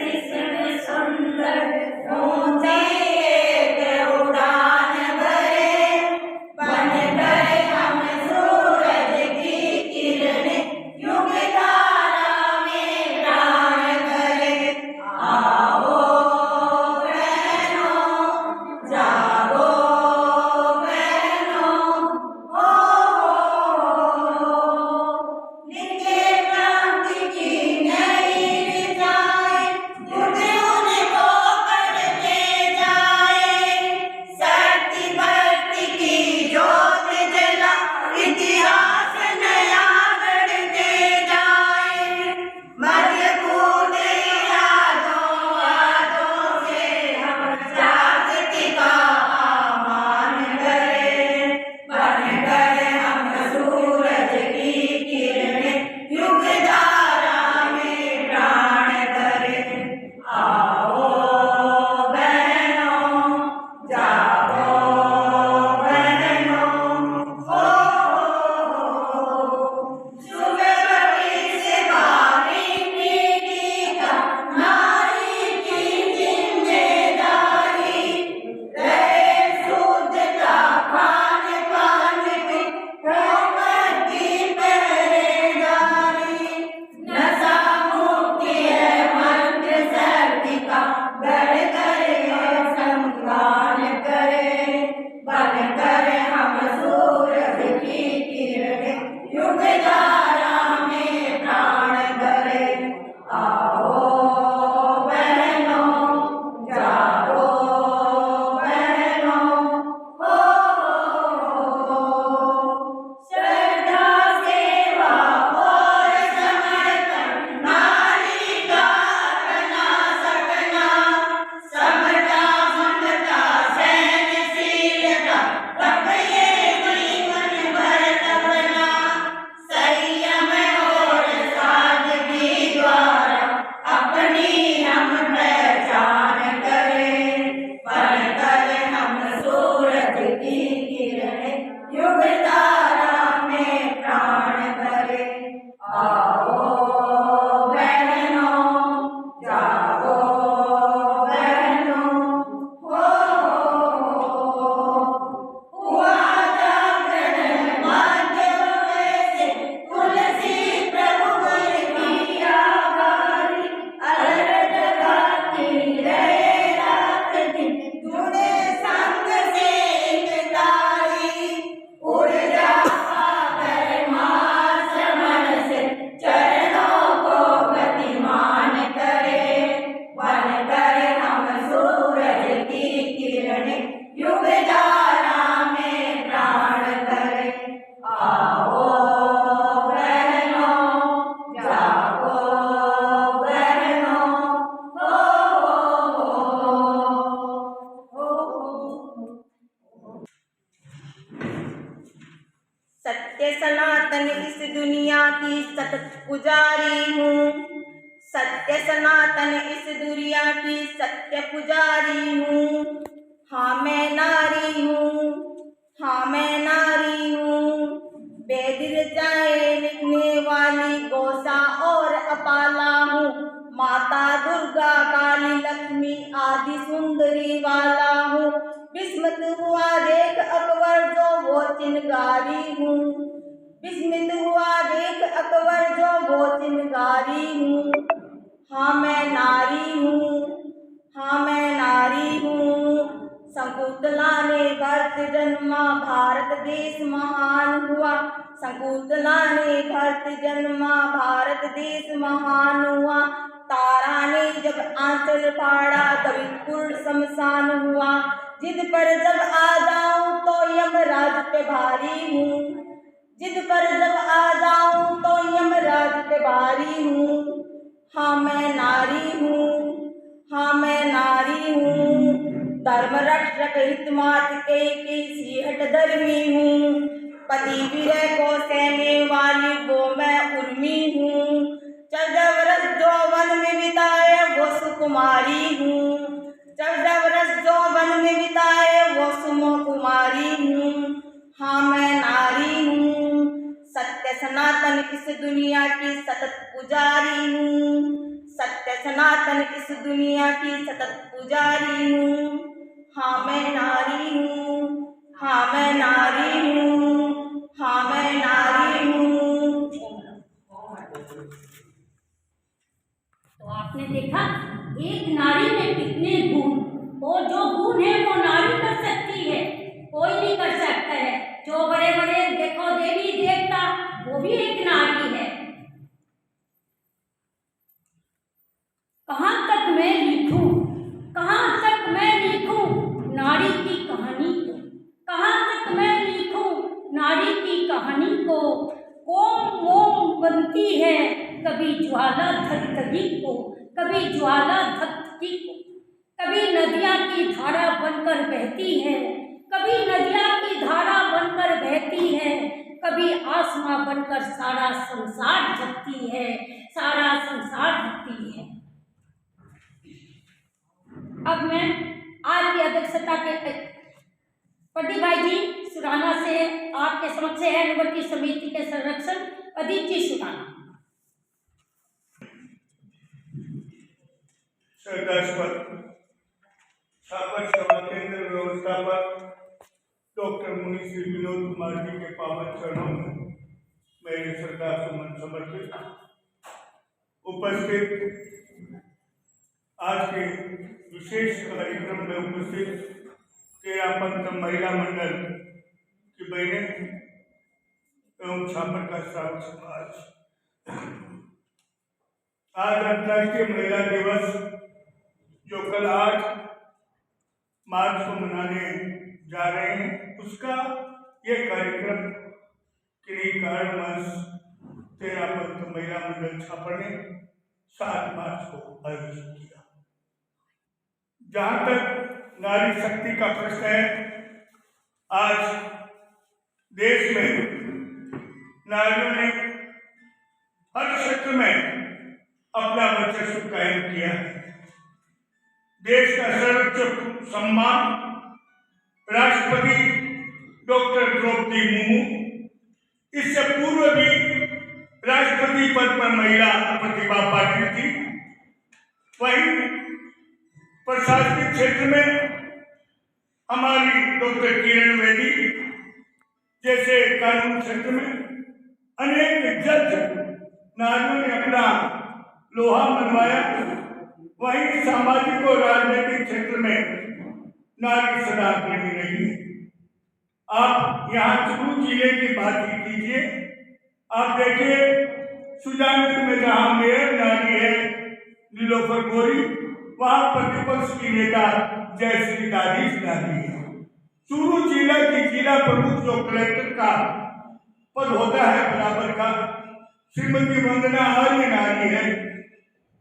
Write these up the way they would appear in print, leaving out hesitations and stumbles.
कृष्ण सुंदर ऊंचे एक उड़ान भरे, बन गए हम सूरज की किरणें, युग धारा में प्राण भरे। आओ बहनों, जागो बहनों, लिखे क्रांति की नई दिशाएं, युग उनको बढ़ते जाए। शक्ति भक्ति की ज्योत जला, इतिहास नया गढ़ते जाए। मजबूत यादों यादों से हम जागृति का आह्वान करें, बनकर हम सूरज की किरणें, युग धारा में प्राण भरें। आओ बहनों, जागो बहनों, शुभ भविष्य भावी पीढ़ी का नारी की जिम्मेदारी। रहे शुद्धता खान पान की, हुकूमत की पहरेदारी। नशा मुक्ति है मंत्र शक्ति का, गढ़ कर सम्मान करें, बनकर हम सूरज की किरणें, युग धारा में प्राण भरें। आओ बहनों, जागो बहनों, श्रद्धा सेवा और समर्पण नारी का अपना सपना। समता ममता सहनशीलता, तब ये जीवन भर तपना। संयम और सादगी द्वारा अपनी हम पहचान करें, बनकर हम सूरज की किरणें, युग धारा में प्राण भरें। आओ बहनों, जागो बहनों, हुआ जागरण मध्य प्रदेश से, तुलसी प्रभु गुण की आभारी। अलर्ट जगाती रहे रात दिन, जुड़े संग से एक तारी। ऊर्जा पाकर महाश्रमण से, चरणों को गतिमान करे, बनकर हम सूरज की किरणें, युग धारा में प्राण भरें। आओ बहनों, जागो बहनों, सत्य सनातन इस दुनिया की सतत पुजारी हूँ। सत्य सनातन इस दुनिया की सत्य पुजारी हूँ। हाँ मैं नारी हूँ, हाँ मैं नारी हूँ। वेद रचाए लिखने वाली गोसा और अपाला हूँ। माता दुर्गा काली लक्ष्मी आदि सुंदरी वाला हूँ। विस्मित हुआ देख अकबर जो वो चिनगारी हूँ। विस्मित हुआ देख अकबर जो वो चिनगारी हूँ। हाँ मैं नारी हूँ, हाँ मैं नारी हूँ। शकुंतला ने भरत जन्मा, भारत देश महान हुआ। शकुंतला ने भरत जन्मा, भारत देश महान हुआ। तारा ने जब आंचल फाड़ा, तभी कुल शमशान हुआ। जिद पर जब आ जाऊं तो यमराज पे भारी हूँ। जिद पर जब आ जाऊं तो यमराज पे भारी हूँ। हाँ मैं नारी हूँ, हाँ मैं नारी हूँ। धर्म रक्षक हित मात के सिहट धर्मी हूँ। पति विरह को सहने वाली वो मैं उर्मी हूँ। 14 वर्ष जो वन में बिताए वो सुकुमारी हूँ। 14 वर्ष जो वन में बिताए वो सुकुमारी हूँ। हाँ मैं नारी हूँ। सत्य सनातन इस दुनिया की सतत पुजारी हूँ। सत्य सनातन इस दुनिया की सतत पुजारी हूँ। हाँ मैं नारी हूँ, हाँ मैं नारी हूँ, हाँ मैं नारी हूँ। तो आपने देखा एक नारी में कितने गुण, और जो गुण है वो नारी कर सकती है, कोई नहीं कर सकता है। जो बड़े बड़े देखो देवी देवता, वो भी एक नारी है। कहाँ तक मैं लिखूं, कहाँ तक मैं लिखूं नारी की कहानी को, कहाँ तक मैं लिखूं नारी की कहानी को। ओम ओम बनती है कभी ज्वाला धगधगी को, कभी ज्वाला धगधगी को, कभी नदियाँ की धारा बनकर बहती है, कभी नदियाँ की धारा बनकर बहती है, कभी आसमां बनकर सारा संसार ढकती है, सारा संसार ढकती है। अब मैं आज की अध्यक्षता के प्रदीप भाई जी सुराना से आपके समक्ष है अनुवर्ती समिति के संरक्षण प्रदीप जी सुराना। श्रद्धास्पद छापर सभा केंद्र व्यवस्थापक डॉक्टर मुनि श्री विनोद कुमार जी के पावन चरणों में मेरे श्रद्धा सुमन समर्पित। उपस्थित आज के विशेष कार्यक्रम में उपस्थित तेरापंथ महिला मंडल की बहनें एवं छापर का श्रावक समाज, आज अंतर्राष्ट्रीय महिला दिवस जो कल 8 मार्च को मनाने जा रहे हैं, उसका ये कार्यक्रम किन्हीं कारणवश तेरापंथ महिला मंडल छापर ने 7 मार्च को आयोजित किया। जहाँ तक नारी शक्ति का प्रश्न है, आज देश में नारियों ने हर क्षेत्र में अपना वर्चस्व कायम किया है। देश का सर्वोच्च सम्मान राष्ट्रपति डॉक्टर द्रौपदी मुर्मू, इससे पूर्व भी राष्ट्रपति पद पर महिला प्रतिभा पाटिल थी। वहीं प्रशासनिक क्षेत्र में हमारी डॉक्टर किरण बेदी जैसे कानून क्षेत्र में अनेक जज नारियों ने अपना लोहा मनवाया। वहीं सामाजिक और राजनीतिक क्षेत्र में नारी सदा बनी रही है। आप यहाँ चुरू जिले की बात ही कीजिए, आप देखिए सुजानपुर में जहाँ मेयर नारी है नीलोफर गोरी, वहाँ प्रतिपक्ष की नेता जयश्री दादीज नारी है। चूरू जिला की जिला प्रमुख जो कलेक्टर का पद होता है बराबर का, श्रीमती वंदना आर्य नारी है।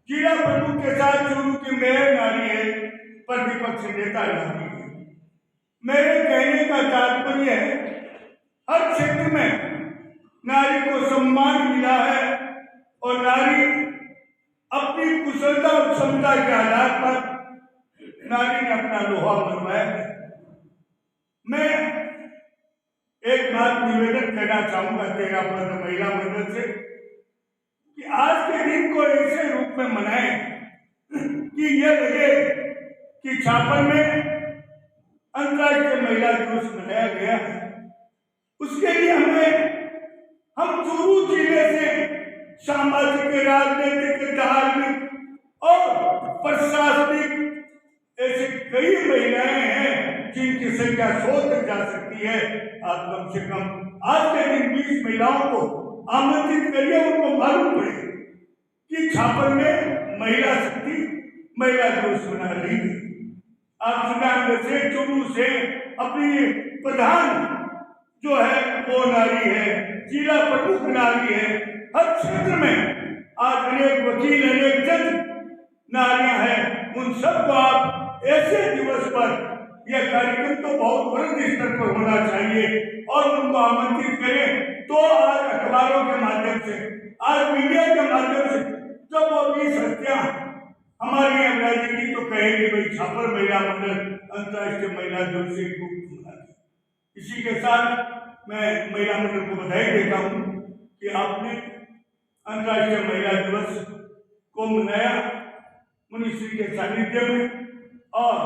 जिला प्रमुख के साथ चूरू की मेयर नारी है, प्रतिपक्ष नेता नारी है। मेरे कहने का तात्पर्य है हर क्षेत्र में नारी को सम्मान मिला है और नारी अपनी कुशलता और क्षमता के आधार पर नारी ने अपना लोहा मनवाया है। मैं एक बात निवेदन करना चाहूंगा तेरापंथ महिला मंडल से कि आज के दिन को ऐसे रूप में मनाएं कि यह लगे कि छापर में अंतर्राष्ट्रीय महिला दिवस मनाया गया है। उसके लिए हम चूरू जिले से सामाजिक, राजनीतिक, धार्मिक और प्रशासनिक ऐसी कई महिलाएं हैं जिनकी संख्या 100 तक जा सकती है। आप कम से कम आज के दिन 20 महिलाओं को आमंत्रित करिए, उनको मालूम पड़े कि छापर में महिला शक्ति महिला दिवस मना रही है। आप सुजानपुर से, चूरू से अपनी प्रधान जो है वो नारी है, जिला प्रमुख नारी है। हर क्षेत्र में आज अनेक वकील, अनेक जज नारियां हैं। उन सबको आप ऐसे दिवस पर, यह कार्यक्रम तो बहुत बड़े स्तर पर होना चाहिए और उनको आमंत्रित करें। तो आज अखबारों के माध्यम से, आज मीडिया के माध्यम से जब वो 20 हत्या हमारी अंग्रेजी की, तो कहेंगे भाई छापर महिला मंडल अंतर्राष्ट्रीय महिला दिवस से इसी के साथ मैं महिला मंडल को बधाई देता हूँ कि आपने अंतर्राष्ट्रीय महिला दिवस कुंभ नया मुनिश्री के सानिध्य में, और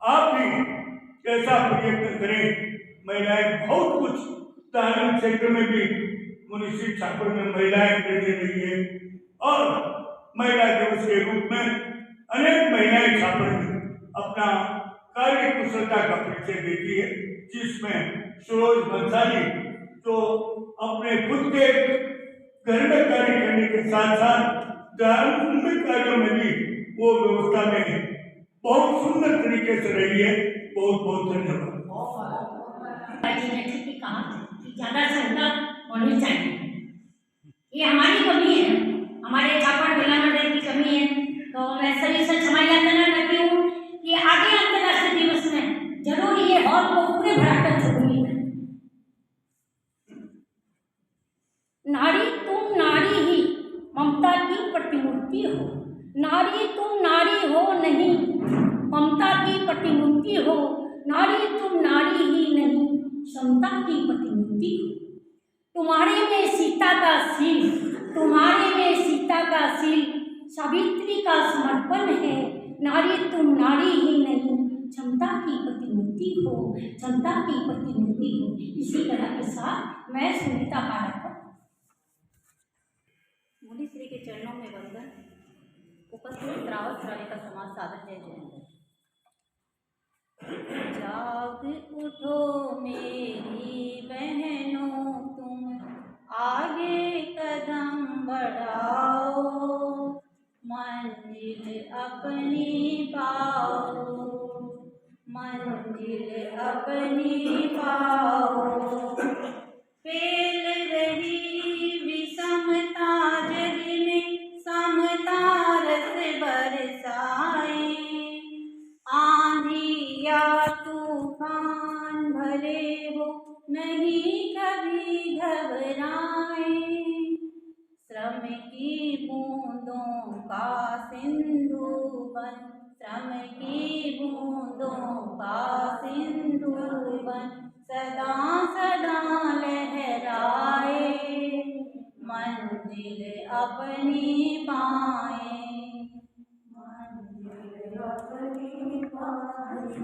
आप भी ऐसा प्रयत्न करें। महिलाएं बहुत कुछ धार्मिक क्षेत्र में भी मुनिश्री छापुर में महिलाएं दे रही है, और महिला दिवस के रूप में अनेक महिलाएं छापुर में अपना कार्य कुशलता का परिचय देती है, जिसमें सुरोज बंसाली जो अपने खुद के घर में कार्य करने के साथ साथ धार्मिक कार्यों में भी वो व्यवस्था में बहुत सुंदर तरीके से रही है। बहुत बहुत धन्यवाद। जी ने ठीक ही कहा कि ज़्यादा संख्या होनी चाहिए। ये हमारी कमी है, हमारे छापड़ महिला मंडल की कमी है। तो मैं सभी से क्षमा याचना करती हूँ कि आगे अंतर्राष्ट्रीय दिवस में जरूर ये हॉल को पूरे भराकर छोड़ूंगी। नारी तुम नारी ही ममता की प्रतिमूर्ति हो, नारी तुम नारी हो नहीं ममता की प्रतिमूर्ति हो, नारी तुम नारी ही नहीं क्षमता की प्रतिमूर्ति हो। तुम्हारे में सीता का शील, तुम्हारे में सीता का शील सावित्री का समर्पण है। नारी तुम नारी ही नहीं क्षमता की प्रतिमूर्ति हो, क्षमता की प्रतिमूर्ति हो। इसी तरह के साथ मैं सुनीता पाठक मुनिश्री के चरणों में वंदन। उपस्थित रावत श्रावी का समाज साधन जय जय। जाग उठो मेरी बहनों, तुम आगे कदम बढ़ाओ, मंजिल अपनी पाओ, मंजिल अपनी पाओ। फैल रही विषमता जग में समता रस बरसाए, आंधी या तूफान भले हो नहीं कभी घबराए। श्रम की बूंदों का सिंधु बन, श्रम की बूंदों का सिंधु बन सदा सदा लहराए, मंजिल अपनी पाए, मंजिल अपनी पाए।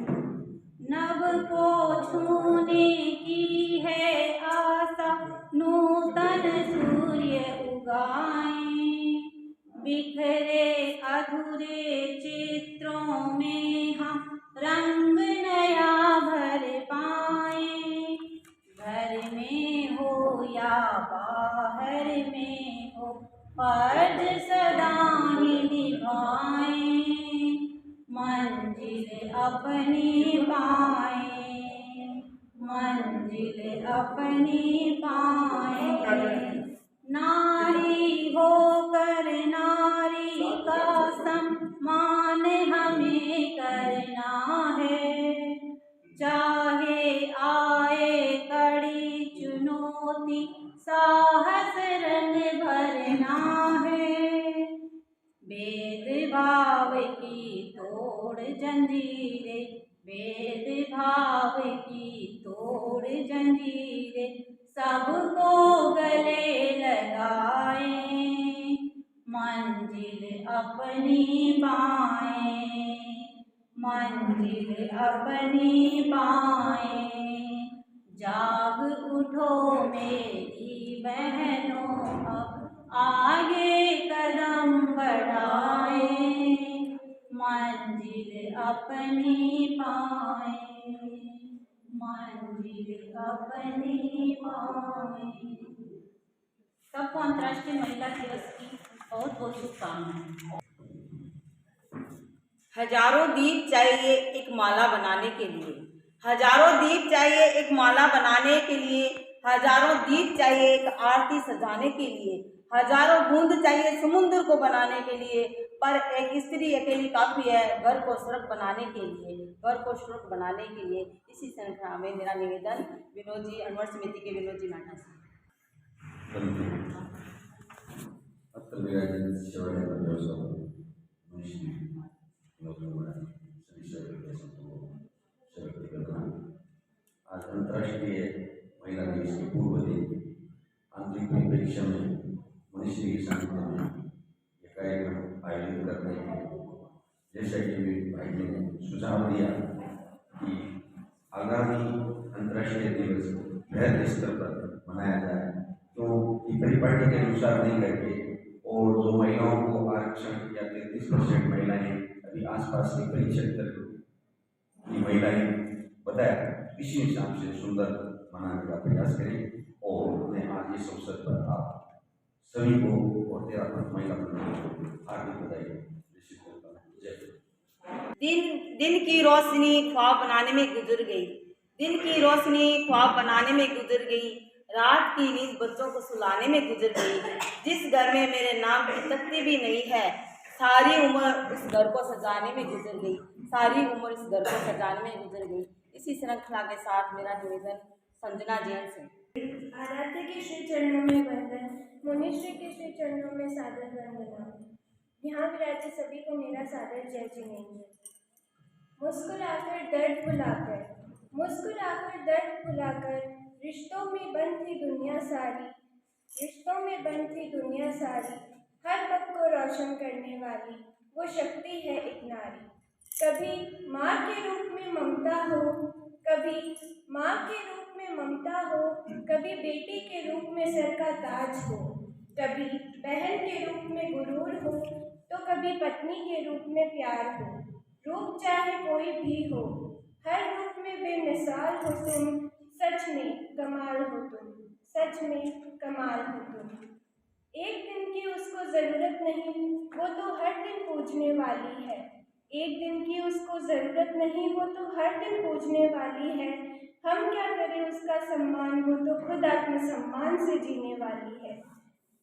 नभ को छूने की है आशा, नूतन सूर्य उगाए, बिखरे अधूरे चित्रों में हम रंग नया भर पाए। घर में हो या बाहर में हो फर्ज सदा ही निभाए, मंजिल अपनी पाए, मंजिल अपनी पाए। नारी होकर नारी का सम्मान हमें करना है, चाहे आए कड़ी चुनौती साहस रंग भरना है। भेदभाव की तोड़ जंजीरें, भेदभाव की तोड़ जंजीरें सबको गले लगाए, मंजिल अपनी पाए, मंजिल अपनी पाए। जाग उठो मेरी बहनों, अब आगे कदम बढ़ाए, मंजिल अपनी पाए, मंजिल अपनी पाए। सबको अंतर्राष्ट्रीय महिला दिवस की बहुत बहुत शुभकामनाएं। हजारों दीप चाहिए एक माला बनाने के लिए, हजारों दीप चाहिए एक माला बनाने के लिए, हजारों दीप चाहिए एक आरती सजाने के लिए, हजारों बूंद चाहिए समुद्र को बनाने के लिए, पर एक स्त्री अकेली काफी है घर को स्वर्ग बनाने के लिए, घर को स्वर्ग बनाने के लिए। इसी संख्या में मेरा निवेदन विनोद जी अनवर समिति के विनोद जी माटा से। आज अंतर्राष्ट्रीय महिला दिवस के पूर्व दिन आंतरिक परिप्रेक्ष्य में मुनिश्री के सानिध्य में यह कार्यक्रम जैसा कि मेरे भाई ने सुझाव दिया कि आगामी अंतर्राष्ट्रीय दिवस बृहद स्तर पर मनाया जाए, तो परिपाटी के अनुसार नहीं करके, और जो महिलाओं को आरक्षण या 33% महिलाएं अभी आसपास के कई क्षेत्र की महिलाएं बताया, इसी हिसाब से सुंदर मनाने का प्रयास करें। और मैं आज इस अवसर पर आप सभी को और 13 महिला बंधुओं को हार्दिक बधाई निश्चित करता हूँ। जय हिंद। दिन की रोशनी ख्वाब बनाने में गुजर गई, दिन की रोशनी ख्वाब बनाने में गुजर गई, रात की नींद बच्चों को सुलाने में गुजर गई। जिस घर में मेरे नाम की तख्ती भी नहीं है, सारी उम्र उस घर को सजाने में गुजर गई, सारी उम्र इस घर को सजाने में गुजर गई। इसी श्रृंखला के साथ मेरा निवेदन संजना जैन से। आराध्य के श्री चरणों में वंदन, मुनिश्री के श्री चरणों में सादर वंदना। यहाँ विराजे सभी को मेरा सादर जय जिनेंद्र। मुस्कुराकर दर्द भुलाकर, मुस्कुराकर दर्द भुलाकर, रिश्तों में बंद थी दुनिया सारी, रिश्तों में बंद थी दुनिया सारी, हर पथ को रोशन करने वाली वो शक्ति है एक नारी। कभी माँ के रूप में ममता हो, कभी माँ के रूप में ममता हो, कभी बेटी के रूप में सर का ताज हो, कभी बहन के रूप में गुरूर हो, तो कभी पत्नी के रूप में प्यार हो। रूप चाहे कोई भी हो, हर रूप में बेमिसाल हो तुम, सच में कमाल हो तुम, सच में कमाल हो तुम। एक दिन की उसको ज़रूरत नहीं, वो तो हर दिन पूजने वाली है, एक दिन की उसको ज़रूरत नहीं, वो तो हर दिन पूजने वाली है। हम क्या करें उसका सम्मान, वो तो खुद आत्मसम्मान से जीने वाली है,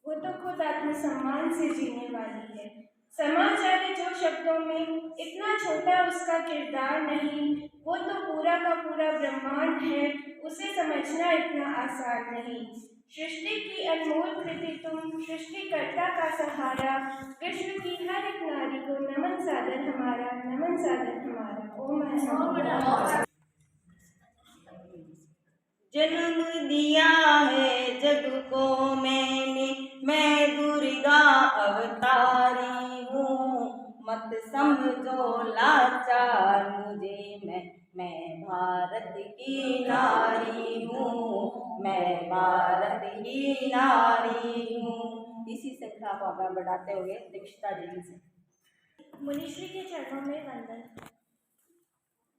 वो तो खुद आत्मसम्मान से जीने वाली है। समा जाए जो शब्दों में, इतना छोटा उसका किरदार नहीं, वो तो पूरा का पूरा ब्रह्मांड है, उसे समझना इतना आसान नहीं। सृष्टि की अनमोल कृति तुम, सृष्टिकर्ता का सहारा, विश्व की हर एक नारी को नमन सादर हमारा, नमन सादर हमारा। ओम नमः। जन्म दिया है जग को मैंने, मैं दुर्गा अवतारी हूँ, मत समझो लाचार मुझे, मैं भारत की नारी हूँ, मैं भारत की नारी हूँ। इसी श्रृंखला को आगे बढ़ाते हुए दीक्षिता जी से। मुनिश्री के चरणों में वंदन।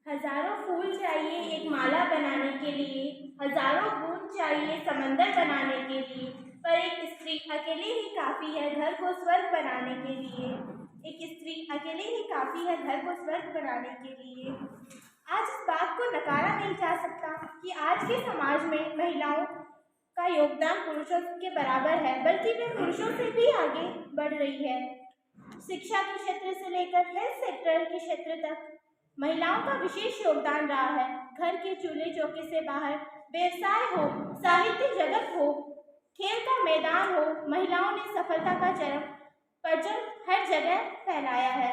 हजारों फूल चाहिए एक माला बनाने के लिए, हजारों बूंद चाहिए समंदर बनाने के लिए, पर एक स्त्री अकेले ही काफ़ी है घर को स्वर्ग बनाने के लिए, एक स्त्री अकेले ही काफ़ी है घर को स्वर्ग बनाने के लिए। आज इस बात को नकारा नहीं जा सकता कि आज के समाज में महिलाओं का योगदान पुरुषों के बराबर है, बल्कि वे पुरुषों से भी आगे बढ़ रही है। शिक्षा के क्षेत्र से लेकर हेल्थ सेक्टर के क्षेत्र तक महिलाओं का विशेष योगदान रहा है। घर के चूल्हे चौके से बाहर व्यवसाय हो, साहित्य जगत हो, खेल का मैदान हो, महिलाओं ने सफलता का चरम परचम हर जगह फैलाया है।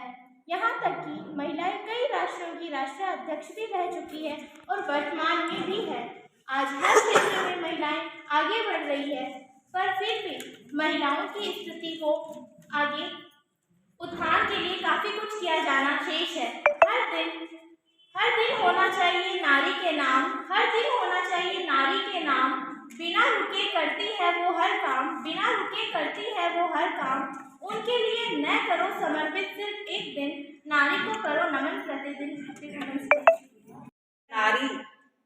यहाँ तक कि महिलाएं कई राष्ट्रों की राष्ट्रीय अध्यक्ष भी रह चुकी है और वर्तमान में भी है। आज हर क्षेत्र में महिलाएं आगे बढ़ रही है, पर फिर भी महिलाओं की स्थिति को आगे उत्थान के लिए काफ़ी कुछ किया जाना शेष है। हर दिन होना चाहिए नारी के नाम, हर दिन होना चाहिए नारी के नाम, बिना रुके करती है वो हर काम, बिना रुके करती है वो हर काम, उनके लिए न करो समर्पित सिर्फ एक दिन, नारी को करो नमन प्रतिदिन। नारी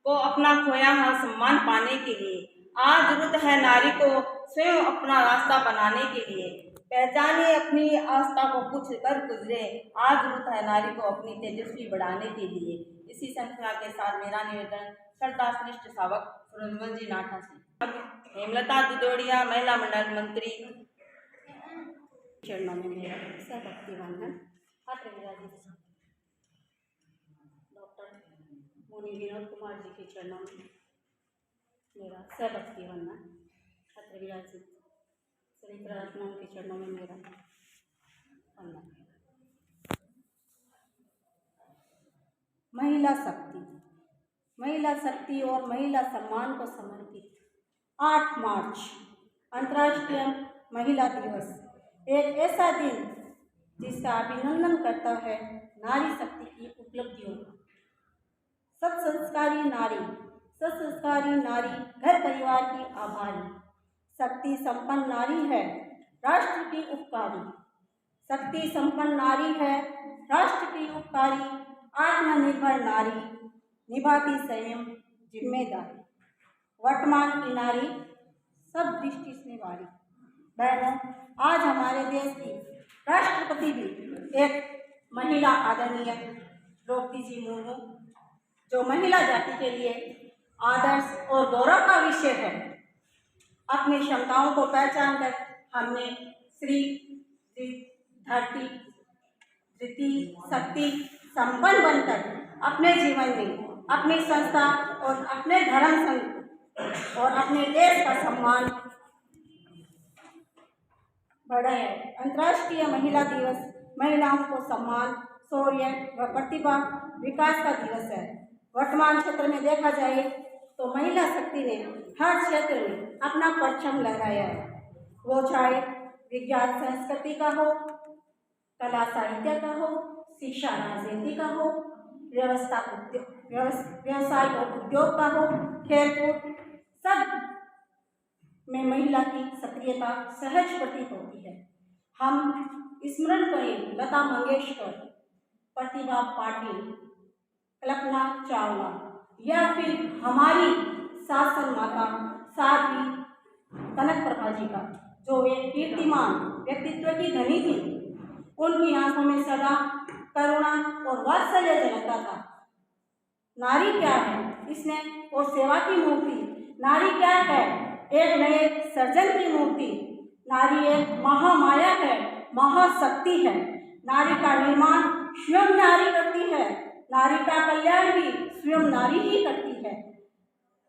को अपना खोया हुआ सम्मान पाने के लिए आज जरूरत है नारी को स्वयं अपना रास्ता बनाने के लिए। पहचाने अपनी आस्था को कुछ कर गुजरे, आज जरूरत है नारी को अपनी तेजस्वी बढ़ाने के लिए। इसी श्रृंखला के साथ मेरा निवेदन श्रद्धाश्रेष्ठ सावक सुरंजन जी नाठा से। हेमलता दुदोड़िया महिला मंडल मंत्री चरणों में मेरा सहभक्ति वंदन। पात्र विराजी डॉक्टर मुनि विनोद कुमार जी के चरणों में मेरा सहभक्ति वंदन। छात्र विराजी चरित्र रत्नों के चरणों में मेरा वंदन। महिला शक्ति और महिला सम्मान को समर्पित 8 मार्च अंतर्राष्ट्रीय महिला दिवस एक ऐसा दिन जिसका अभिनंदन करता है नारी शक्ति की उपलब्धियों का। सत्संस्कारी नारी घर परिवार की आभारी, शक्ति संपन्न नारी है राष्ट्र की उपकारी। शक्ति संपन्न नारी है राष्ट्र की उपकारी, आत्मनिर्भर नारी निभाती स्वयं जिम्मेदारी। वर्तमान की नारी सब दृष्टि से वारी। बहनों, आज हमारे देश की राष्ट्रपति भी एक महिला आदरणीय द्रौपदी जी मुर्मू, जो महिला जाति के लिए आदर्श और गौरव का विषय है। अपनी क्षमताओं को पहचान कर हमने श्री धरती शक्ति संपन्न बनकर अपने जीवन में अपनी संस्था और अपने धर्म संघ और अपने देश का सम्मान बढ़ाया। अंतर्राष्ट्रीय महिला दिवस महिलाओं को सम्मान, शौर्य व प्रतिभा विकास का दिवस है। वर्तमान क्षेत्र में देखा जाए तो महिला शक्ति ने हर क्षेत्र में अपना परचम लहराया है। वो चाहे विज्ञान संस्कृति का हो, कला साहित्य का हो, शिक्षा राजनीति का हो, व्यवसाय और उद्योग का हो, खेलकूद, सब में महिला की सक्रियता सहज प्रतीत होती है। हम स्मरण करें लता मंगेशकर, प्रतिभा पाटिल, कल्पना चावला या फिर हमारी शासन माता साध्वी कनक प्रभा जी का, जो एक कीर्तिमान व्यक्तित्व की धनी थी। उनकी आंखों में सदा करुणा और वात्सल्य झलकता था। नारी क्या है? इसने और सेवा की मूर्ति। नारी क्या है? एक नए सर्जन की मूर्ति। नारी एक महामाया है, महाशक्ति है। नारी का निर्माण स्वयं नारी करती है, नारी का कल्याण भी स्वयं नारी ही करती है।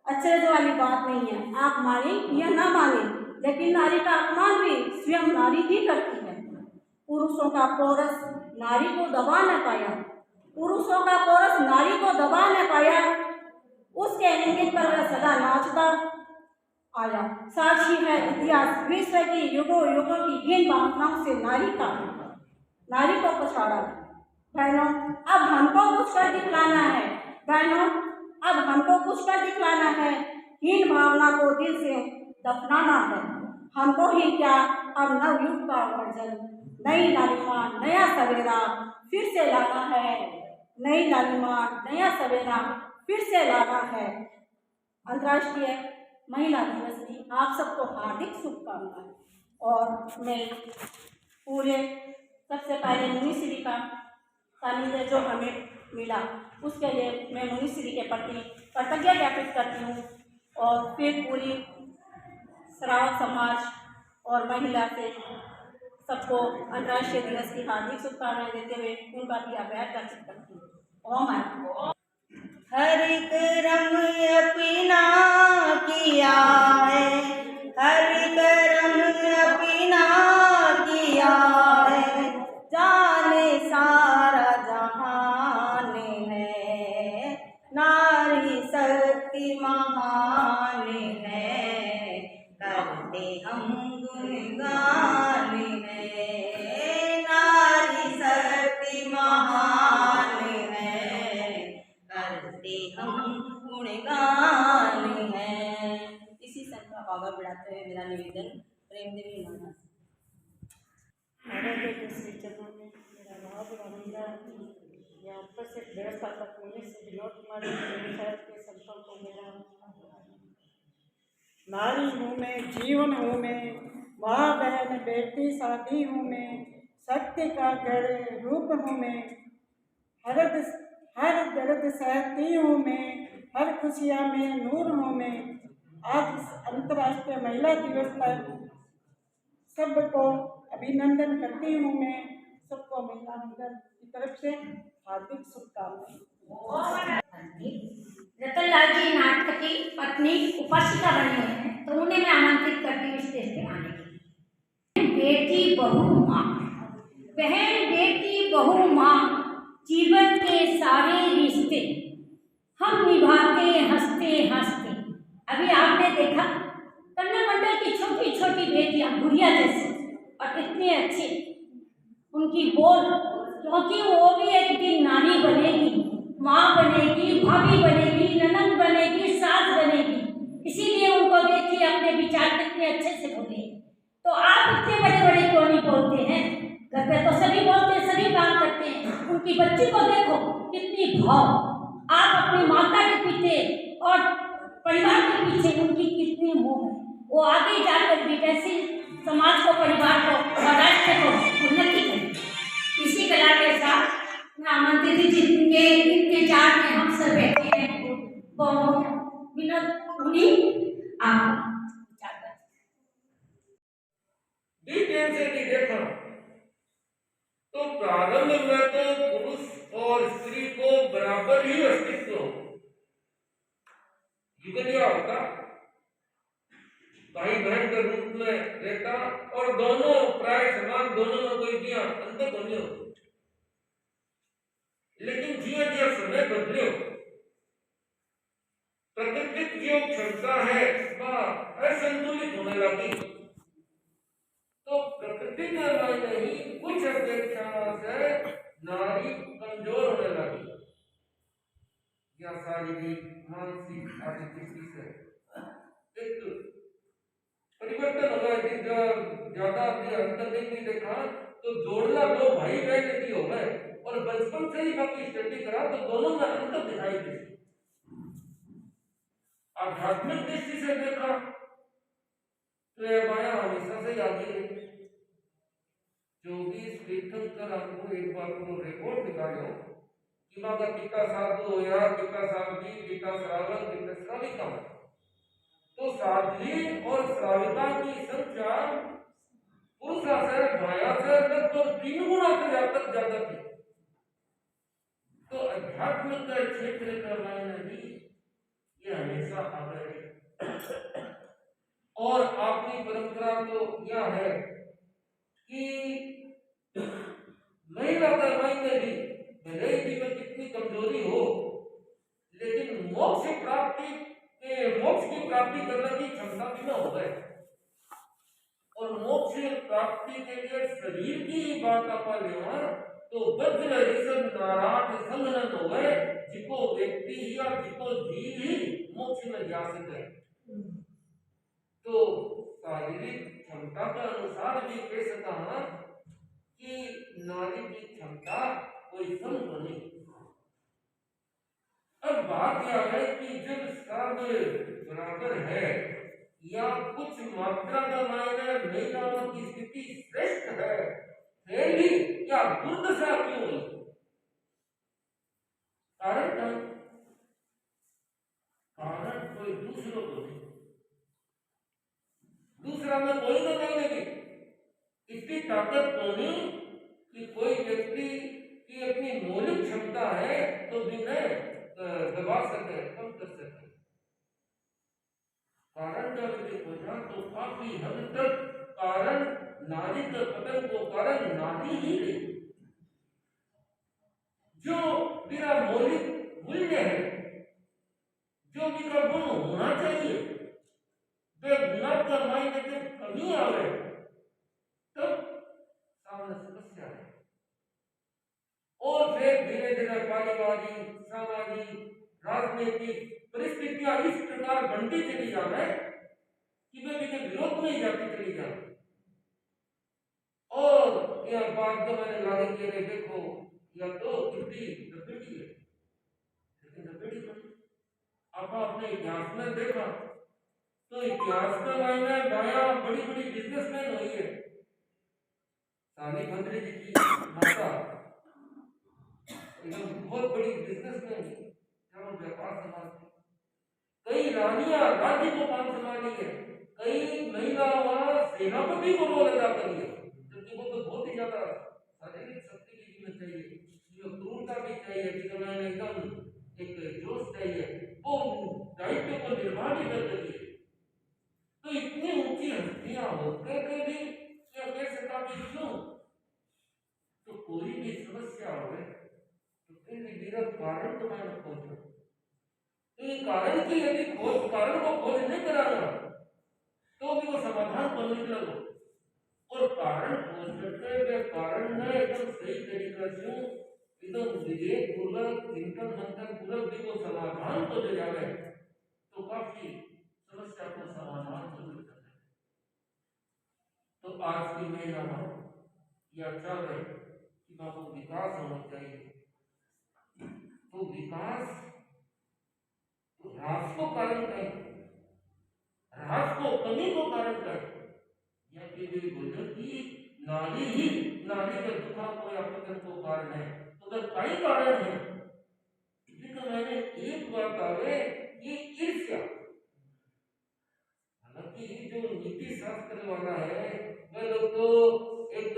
आश्चर्य वाली बात नहीं है, आप माने या ना माने, लेकिन नारी का अपमान भी स्वयं नारी ही करती है। पुरुषों का पोरस नारी को दबा न पाया, पुरुषों का पोरस नारी को दबा न पाया, उसके इंगित पर वह सदा नाचता आया। साक्षी है इतिहास विश्व की युगों युगों की हीन भावनाओं से नारी को पछाड़ा। बहनों, अब हमको कुछ कर दिखलाना है। बहनों, अब हमको कुछ कर दिखलाना है। हीन भावना को दिल से दफनाना है। हमको ही क्या, अब नवयुग का वर्जन, नई लालिमा नया सवेरा फिर से लाना है। नई लालिमा नया सवेरा फिर से लाना है। अंतर्राष्ट्रीय महिला दिवस की आप सबको हार्दिक शुभकामनाएं। और मैं पूरे सबसे पहले मुनिश्री का सानिध्य जो हमें मिला, उसके लिए मैं मुनिश्री के प्रति कृतज्ञता ज्ञापित करती हूँ। और फिर पूरी श्रावक समाज और महिला से सबको अंतर्राष्ट्रीय दिवस की हार्दिक शुभकामनाएं देते हुए उनका भी आभार व्यक्त करती हूँ। ओम। हर करम अपना किया है, हर करम अपना किया है, जाने सारा जहान है, नारी शक्ति महान है, करते हम गुणगान है, नारी शक्ति महान है, करते हम गुणगान है। इसी संग का बाबा बढ़ाते हुए मेरा निवेदन प्रेम देवी नाना श्री चरणों में मेरा बहुत बड़ा या उपस्थित व्यवस्थापक मुनीश्री विनोद कुमार के संतों को मेरा नारी हूँ मैं, जीवन हूँ मैं, माँ बहन बेटी शादी हूँ मैं, शक्ति का गढ़ रूप हूँ मैं, हर दर्द सहती हूँ मैं, हर खुशियाँ में नूर हूँ मैं। आज अंतर्राष्ट्रीय महिला दिवस पर सबको अभिनंदन करती हूँ मैं। सबको महिला मंडल की तरफ से हार्दिक शुभकामनाएं। रतनलाल जी नाटक की पत्नी उपासिका बनी हुई है, तो उन्हें मैं आमंत्रित करती हूँ स्टेज पे आने के लिए। बेटी बहू माँ, बहन बेटी बहू माँ, जीवन के सारे रिश्ते हम निभाते हंसते हंसते। अभी आपने देखा कन्या मंडल की छोटी छोटी बेटियां गुड़िया जैसी और इतनी अच्छी, उनकी बोल, क्योंकि वो भी एक दिन नानी बनेगी, माँ बनेगी, भाभी बनेगी, ननद बनेगी, सास बनेगी। इसीलिए उनको देखिए अपने विचार कितने अच्छे से बोले। तो आप इतने बड़े बड़े क्यों नहीं बोलते हैं? घर पे तो सभी बोलते हैं, सभी काम करते हैं। उनकी बच्ची को देखो कितनी भाव, आप अपनी माता के पीछे और परिवार के पीछे उनकी कितनी मोह है। वो आगे जाकर भी वैसे समाज को, परिवार को और राष्ट्र को उन्नति करें। इसी कला के साथ मैं आमंत्रित थी जिनके इंतजार में हम सब बैठे हैं, बहुत विनोद मुनि आप डिटेल से भी देखा तो प्रारंभ में तो पुरुष और स्त्री को बराबर ही अस्तित्व युगलिया होता, भाई बहन के रूप में रहता और दोनों प्राय समान, दोनों में कोई भी अंतर बने हो। लेकिन जिया जिया समय बदले, प्रकृति की जो क्षमता है वह असंतुलित होने लगी। तो प्रकृति के मायने ही कुछ अपेक्षाओं से नारी कमजोर होने लगी, या शारीरिक, मानसिक आदि दृष्टि से एक परिवर्तन हो गया। ज्यादा अंतर नहीं देखा तो जोड़ना दो भाई बहन की हो गए और बचपन से ही बाकी स्टडी करा तो दोनों में अंतर दिखाई दे। आध्यात्मिक दृष्टि से देखा तो यह माया हमेशा से आगे रही। 24 तीर्थंकर आपको एक बार को रिपोर्ट निकालो कि माता कितना साधु हो या कितना साध्वी, कितना श्रावक, कितना श्राविका, तो साध्वी और श्राविका की संख्या पुरुष से भाया से लगभग 3 गुना से ज्यादा थी। तो अध्यात्म के क्षेत्र का मायने भी ये हमेशा आगे है। और आपकी परंपरा तो यह है कि महिला का मायने भी भले ही में कितनी कमजोरी हो, लेकिन मोक्ष की प्राप्ति करने की क्षमता भी न हो गए। और मोक्ष प्राप्ति के लिए शरीर की बात आप लेवा तो वज्र ऋषभ नाराज संगनन हो गए, जिको व्यक्ति या जिको जीव ही मोक्ष में जा सके। तो शारीरिक क्षमता के अनुसार भी कह सकता कि नारी की क्षमता कोई कम नहीं। अब बात यह है कि जब सब बराबर है या कुछ मात्रा का मायने महिलाओं की स्थिति श्रेष्ठ है, फिर भी क्या दुर्दशा क्यों हुई? कारण कोई दूसरों को नहीं, दूसरा में कोई तो नहीं लगी। इतनी ताकत होनी कि कोई व्यक्ति की अपनी मौलिक क्षमता है तो भी न दबा सके, कम कर सके। कारण जब देखा तो काफी हद तक कारण नारी के पतन को कारण नारी ही है। जो मेरा मौलिक मूल्य है, जो मेरा गुण होना चाहिए, वे गुना का मायने जब कमी आवे तब सामने समस्या है। और फिर धीरे धीरे पारिवारिक, सामाजिक, राजनीतिक परिस्थितियां इस प्रकार बनती चली जाए कि वे भी विरोध में ही जाती चली जाए। और यह बात तो मैंने लागू किए देखो, या तो कितनी लपेटी है, लेकिन लपेटी नहीं। आप अपने इतिहास में देखा तो इतिहास के मायने माया बड़ी बड़ी बिजनेसमैन हुई है। साली भद्री जी की माता एकदम बहुत बड़ी बिजनेसमैन है, चारों व्यापार संभालती। कई रानियां राज्य को काम संभाली है, कई महिलाओं सेनापति को रोल अदा करी है, जबकि वो तो बहुत ही ज्यादा शारीरिक शक्ति की कीमत चाहिए, जिसमें क्रूरता भी चाहिए, जिसमें एकदम एक जोश चाहिए, वो दायित्व को निर्वाह भी कर रही है। तो इतनी ऊंची हस्तियां होकर भी क्या कह सकता कि क्यों? तो कोई भी समस्या हो तो फिर विरोध कारण तो मैं खोज, कारण की यदि खोज कारण को खोज नहीं कराना तो भी वो समाधान बनने लगो। और कारण कर्तव्य कारण में एकदम सही तरीका से एकदम विवेक पूर्वक चिंतन मंथन पूर्वक भी वो समाधान को ले जावे तो काफी समस्या को समाधान हो सकता है। तो आज की महिला यह चाहे कि बाबू विकास होना चाहिए, तो विकास तो ह्रास को कारण कहे, ह्रास को कमी को कारण कहे, या फिर बोले कि नारी ही नारी के दुखा को या पतन को कारण है, तो अगर कई कारण है लेकिन मैंने एक बात आवे कि ईर्ष्या, हालांकि जो नीति शास्त्र वाला है वह लोग तो एक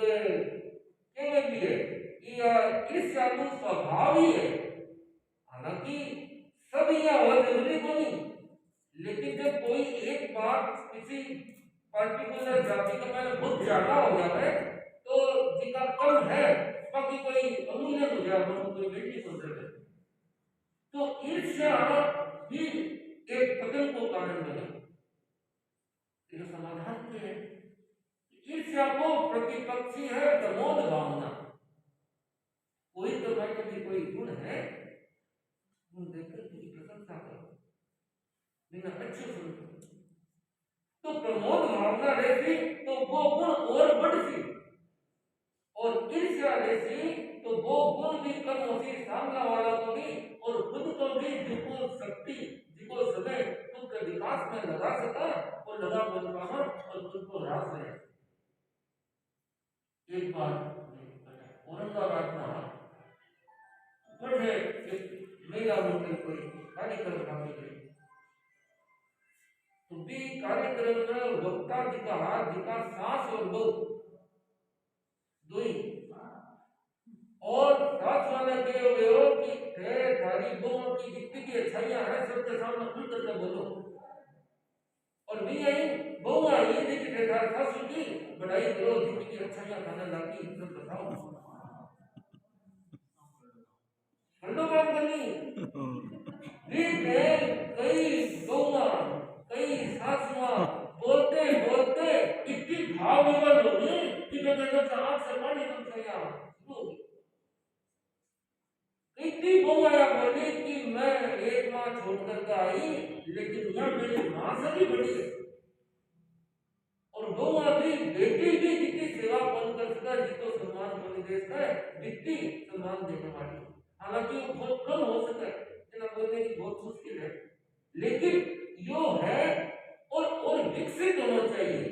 कहने भी है कि ईर्ष्या तो स्वभाव ही है, हालांकि सब यह हो जरूरी को नहीं, लेकिन जब कोई एक बात किसी पर्टिकुलर जाति का मैंने बहुत ज्यादा हो जाता है तो जिनका कम है बाकी कोई अमूल्य हो जाए वो कोई बेटी हो जाए, तो ईर्ष्या भी एक पतन को कारण बने। यह समाधान क्या है? ईर्ष्या को प्रतिपक्षी है प्रमोद भावना। कोई तो भाई कभी कोई गुण है, गुण देखकर उसकी प्रशंसा करो, बिना अच्छे सुनो, तो प्रमोद भावना रहती तो वो गुण और बढ़ती, और ईर्ष्या रहती तो वो गुण भी कम होती सामने वाला को भी और खुद को भी जिको शक्ति जिको समय खुद के विकास में लगा सका और लगा बोल पाना और खुद को ह्रास रहे। एक बार औरंगाबाद में बढ़े एक महिला होकर कोई कार्यक्रम काफी गई, तो भी कार्यक्रम में वक्ता जी का हाथ जिका सास और बहू दो ही, और सास वाले के हो कि थे थारी बहू की जितनी भी अच्छाइयां हैं सबके सामने खुल करके बोलो, और भी यही बहू ये देखी थे थारी सास की बढ़ाई करो जितनी की अच्छाइयां खाने लागी सब बताओ, खंडो काम करनी कई बहू कई सासुआ बोलते बोलते इतनी भाव विवल होगी कि मैं आंख से पानी बन गया। इतनी बहुमाया बोली कि मैं एक माँ छोड़कर के आई लेकिन यह मेरी माँ से भी बड़ी है, और बहुमा भी बेटी भी जितनी सेवा कौन कर सकता जिसको सम्मान कौन दे सकता है जितनी सम्मान देने वाली, हालांकि वो बहुत कम हो सकता है, जना बोलने की बहुत मुश्किल है, लेकिन यो है और विकसित होना चाहिए।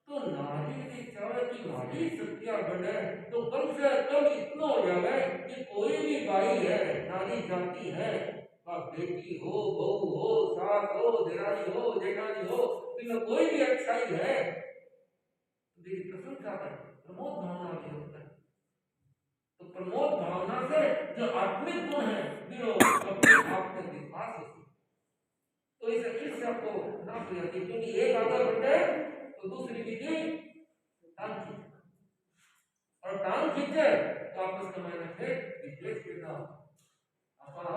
तो नारी की चाहे की नारी शक्तियां बने तो कम से कम इतना हो जाए कि कोई भी भाई है नारी जाति है, बेटी हो बहू हो सास हो देरानी हो जेठानी हो, इनमें कोई भी अच्छाई है मेरी प्रशंसा करें, प्रमोद भावना भी होता है। तो प्रमोद भावना से जो आत्मिक गुण है अपने आप में विकास होती, तो इस ईर्ष्या को ना होती, क्योंकि एक आगे बढ़े तो दूसरी विधि टांग खींचे, और टांग खींचे तो आपस में मैंने फिर विदेश के नाम अपना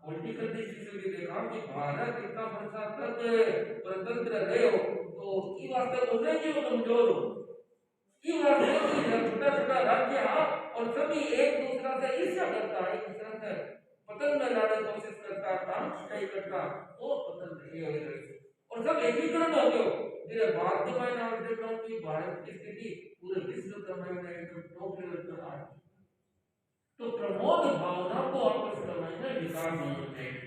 पॉलिटिकल दृष्टि से भी देखा कि भारत इतना वर्षा तक स्वतंत्र रहे हो तो की वास्ते बोलने की वो कमजोर हो, की वास्ते छोटा छोटा राज्य और सभी एक दूसरा से ईर्ष्या करता है, एक दूसरा से पतन में लाने की कोशिश करता, टांग खींचाई करता, वो पतन नहीं हो रही, और सब एकीकरण हो गए। मेरे बाद में मैं नाम देख रहा हूँ कि भारत की स्थिति पूरे विश्व का मैंने एकदम टॉप लेवल पर आ गई। तो प्रमोद भावना को आपस में विकास होना चाहिए।